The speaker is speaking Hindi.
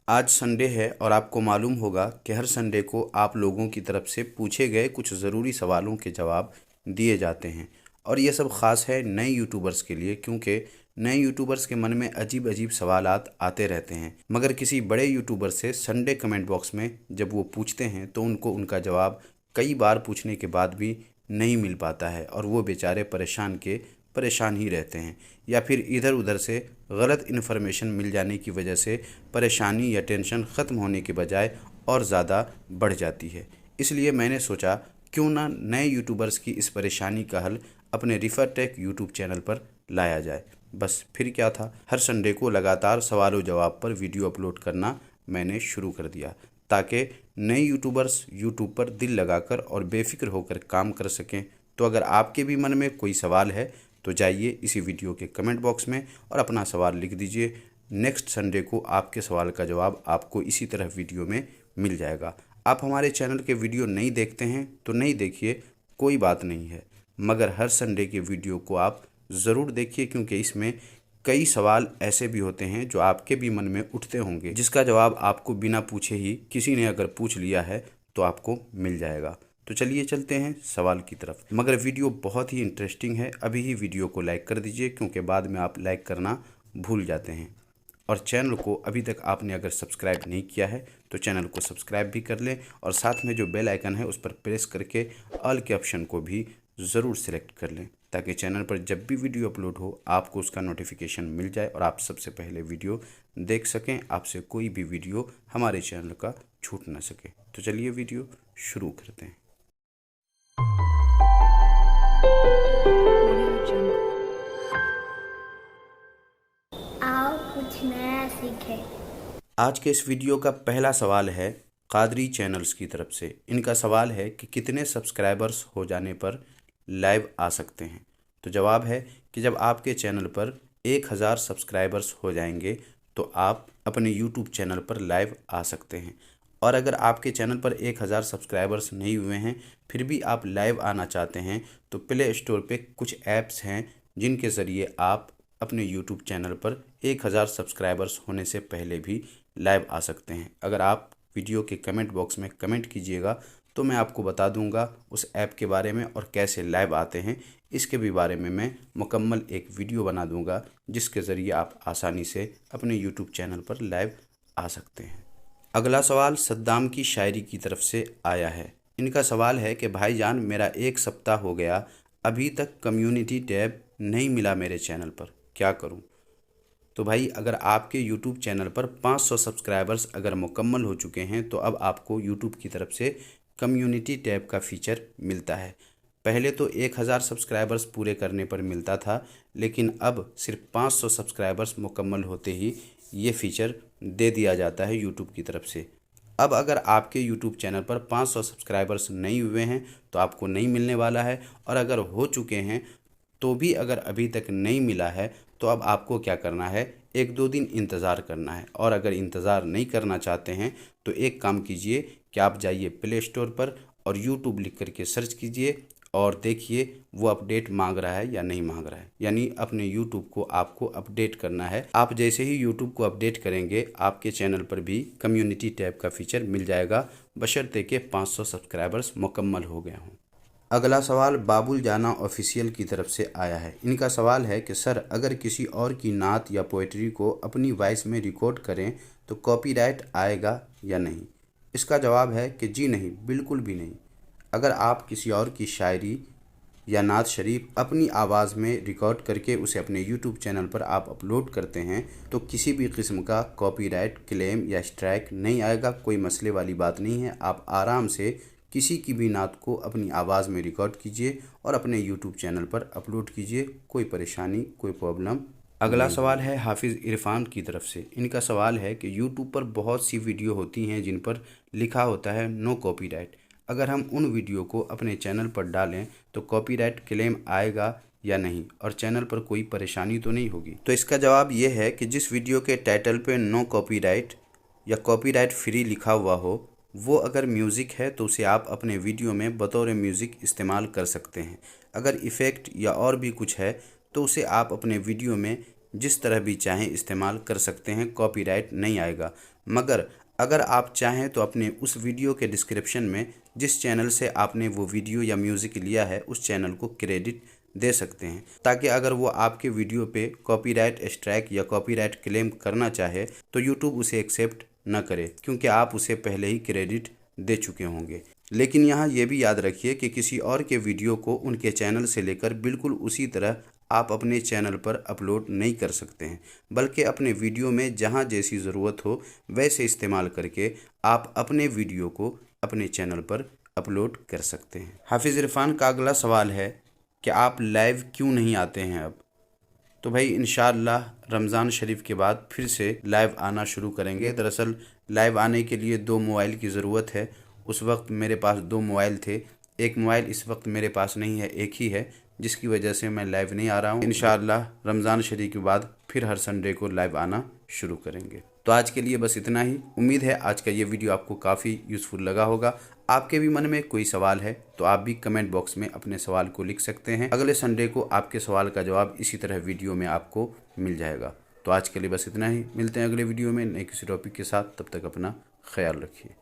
आज संडे है और आपको मालूम होगा कि हर संडे को आप लोगों की तरफ से पूछे गए कुछ ज़रूरी सवालों के जवाब दिए जाते हैं। और ये सब ख़ास है नए यूट्यूबर्स के लिए, क्योंकि नए यूट्यूबर्स के मन में अजीब अजीब सवालात आते रहते हैं, मगर किसी बड़े यूट्यूबर से संडे कमेंट बॉक्स में जब वो पूछते हैं तो उनको उनका जवाब कई बार पूछने के बाद भी नहीं मिल पाता है और वो बेचारे परेशान ही रहते हैं, या फिर इधर उधर से गलत इन्फॉर्मेशन मिल जाने की वजह से परेशानी या टेंशन ख़त्म होने के बजाय और ज़्यादा बढ़ जाती है। इसलिए मैंने सोचा क्यों ना नए यूट्यूबर्स की इस परेशानी का हल अपने रिफर टेक यूट्यूब चैनल पर लाया जाए। बस फिर क्या था, हर संडे को लगातार सवालों जवाब पर वीडियो अपलोड करना मैंने शुरू कर दिया, ताकि नए यूट्यूबर्स यूट्यूब पर दिल लगाकर और बेफिक्र होकर काम कर सकें। तो अगर आपके भी मन में कोई सवाल है तो जाइए इसी वीडियो के कमेंट बॉक्स में और अपना सवाल लिख दीजिए। नेक्स्ट संडे को आपके सवाल का जवाब आपको इसी तरह वीडियो में मिल जाएगा। आप हमारे चैनल के वीडियो नहीं देखते हैं तो नहीं देखिए, कोई बात नहीं है, मगर हर संडे के वीडियो को आप ज़रूर देखिए, क्योंकि इसमें कई सवाल ऐसे भी होते हैं जो आपके भी मन में उठते होंगे, जिसका जवाब आपको बिना पूछे ही किसी ने अगर पूछ लिया है तो आपको मिल जाएगा। तो चलिए चलते हैं सवाल की तरफ, मगर वीडियो बहुत ही इंटरेस्टिंग है। अभी ही वीडियो को लाइक कर दीजिए, क्योंकि बाद में आप लाइक करना भूल जाते हैं। और चैनल को अभी तक आपने अगर सब्सक्राइब नहीं किया है तो चैनल को सब्सक्राइब भी कर लें और साथ में जो बेल आइकन है उस पर प्रेस करके ऑल के ऑप्शन को भी ज़रूर सेलेक्ट कर लें, ताकि चैनल पर जब भी वीडियो अपलोड हो आपको उसका नोटिफिकेशन मिल जाए और आप सबसे पहले वीडियो देख सकें, आपसे कोई भी वीडियो हमारे चैनल का छूट ना सके। तो चलिए वीडियो शुरू करते हैं। आओ कुछ नया सीखें। आज के इस वीडियो का पहला सवाल है कादरी चैनल्स की तरफ से। इनका सवाल है कि कितने सब्सक्राइबर्स हो जाने पर लाइव आ सकते हैं। तो जवाब है कि जब आपके चैनल पर 1000 सब्सक्राइबर्स हो जाएंगे तो आप अपने यूट्यूब चैनल पर लाइव आ सकते हैं। और अगर आपके चैनल पर 1000 सब्सक्राइबर्स नहीं हुए हैं फिर भी आप लाइव आना चाहते हैं तो प्ले स्टोर पे कुछ ऐप्स हैं जिनके ज़रिए आप अपने यूट्यूब चैनल पर 1000 सब्सक्राइबर्स होने से पहले भी लाइव आ सकते हैं। अगर आप वीडियो के कमेंट बॉक्स में कमेंट कीजिएगा तो मैं आपको बता दूंगा उस ऐप के बारे में और कैसे लाइव आते हैं। इसके भी बारे में मैं मुकम्मल एक वीडियो बना दूंगा, जिसके ज़रिए आप आसानी से अपने यूट्यूब चैनल पर लाइव आ सकते हैं। अगला सवाल सद्दाम की शायरी की तरफ से आया है। इनका सवाल है कि भाईजान मेरा 1 सप्ताह हो गया, अभी तक कम्युनिटी टैब नहीं मिला मेरे चैनल पर, क्या करूं? तो भाई अगर आपके YouTube चैनल पर 500 सब्सक्राइबर्स अगर मुकम्मल हो चुके हैं तो अब आपको YouTube की तरफ से कम्युनिटी टैब का फ़ीचर मिलता है। पहले तो 1000 सब्सक्राइबर्स पूरे करने पर मिलता था, लेकिन अब सिर्फ 500 सब्सक्राइबर्स मुकम्मल होते ही ये फ़ीचर दे दिया जाता है YouTube की तरफ से। अब अगर आपके YouTube चैनल पर 500 सब्सक्राइबर्स नहीं हुए हैं तो आपको नहीं मिलने वाला है, और अगर हो चुके हैं तो भी अगर अभी तक नहीं मिला है तो अब आपको क्या करना है, 1-2 दिन इंतज़ार करना है। और अगर इंतज़ार नहीं करना चाहते हैं तो एक काम कीजिए कि आप जाइए प्ले स्टोर पर और यूट्यूब लिख करके सर्च कीजिए और देखिए वो अपडेट मांग रहा है या नहीं मांग रहा है, यानी अपने यूट्यूब को आपको अपडेट करना है। आप जैसे ही यूट्यूब को अपडेट करेंगे आपके चैनल पर भी कम्युनिटी टैब का फ़ीचर मिल जाएगा, बशर्ते के 500 सब्सक्राइबर्स मुकम्मल हो गए हों। अगला सवाल बाबुल जाना ऑफिशियल की तरफ से आया है। इनका सवाल है कि सर अगर किसी और की नात या पोइट्री को अपनी वॉइस में रिकॉर्ड करें तो कॉपीराइट आएगा या नहीं? इसका जवाब है कि जी नहीं, बिल्कुल भी नहीं। अगर आप किसी और की शायरी या नात शरीफ अपनी आवाज़ में रिकॉर्ड करके उसे अपने यूट्यूब चैनल पर आप अपलोड करते हैं तो किसी भी किस्म का कॉपीराइट क्लेम या स्ट्राइक नहीं आएगा। कोई मसले वाली बात नहीं है। आप आराम से किसी की भी नात को अपनी आवाज़ में रिकॉर्ड कीजिए और अपने यूट्यूब चैनल पर अपलोड कीजिए, कोई परेशानी कोई प्रॉब्लम। अगला सवाल है हाफिज़ इरफान की तरफ से। इनका सवाल है कि यूट्यूब पर बहुत सी वीडियो होती हैं जिन पर लिखा होता है नो कॉपीराइट। अगर हम उन वीडियो को अपने चैनल पर डालें तो कॉपीराइट क्लेम आएगा या नहीं, और चैनल पर कोई परेशानी तो नहीं होगी? तो इसका जवाब ये है कि जिस वीडियो के टाइटल पे नो कॉपीराइट या कॉपीराइट फ्री लिखा हुआ हो वो अगर म्यूज़िक है तो उसे आप अपने वीडियो में बतौर म्यूज़िक इस्तेमाल कर सकते हैं। अगर इफ़ेक्ट या और भी कुछ है तो उसे आप अपने वीडियो में जिस तरह भी चाहें इस्तेमाल कर सकते हैं, कॉपीराइट नहीं आएगा। मगर अगर आप चाहें तो अपने उस वीडियो के डिस्क्रिप्शन में जिस चैनल से आपने वो वीडियो या म्यूज़िक लिया है उस चैनल को क्रेडिट दे सकते हैं, ताकि अगर वो आपके वीडियो पे कॉपीराइट स्ट्राइक या कॉपीराइट क्लेम करना चाहे तो यूट्यूब उसे एक्सेप्ट न करे, क्योंकि आप उसे पहले ही क्रेडिट दे चुके होंगे। लेकिन यहाँ ये भी याद रखिए कि किसी और के वीडियो को उनके चैनल से लेकर बिल्कुल उसी तरह आप अपने चैनल पर अपलोड नहीं कर सकते हैं, बल्कि अपने वीडियो में जहाँ जैसी ज़रूरत हो वैसे इस्तेमाल करके आप अपने वीडियो को अपने चैनल पर अपलोड कर सकते हैं। हाफिज़ इरफान का अगला सवाल है कि आप लाइव क्यों नहीं आते हैं अब? तो भाई इंशाअल्लाह रमज़ान शरीफ के बाद फिर से लाइव आना शुरू करेंगे। दरअसल लाइव आने के लिए 2 मोबाइल की ज़रूरत है। उस वक्त मेरे पास 2 मोबाइल थे, एक मोबाइल इस वक्त मेरे पास नहीं है, एक ही है, जिसकी वजह से मैं लाइव नहीं आ रहा हूँ। इंशाअल्लाह रमज़ान शरीफ के बाद फिर हर संडे को लाइव आना शुरू करेंगे। तो आज के लिए बस इतना ही। उम्मीद है आज का ये वीडियो आपको काफ़ी यूज़फुल लगा होगा। आपके भी मन में कोई सवाल है तो आप भी कमेंट बॉक्स में अपने सवाल को लिख सकते हैं। अगले संडे को आपके सवाल का जवाब इसी तरह वीडियो में आपको मिल जाएगा। तो आज के लिए बस इतना ही। मिलते हैं अगले वीडियो में नए किसी टॉपिक के साथ। तब तक अपना ख्याल रखिए।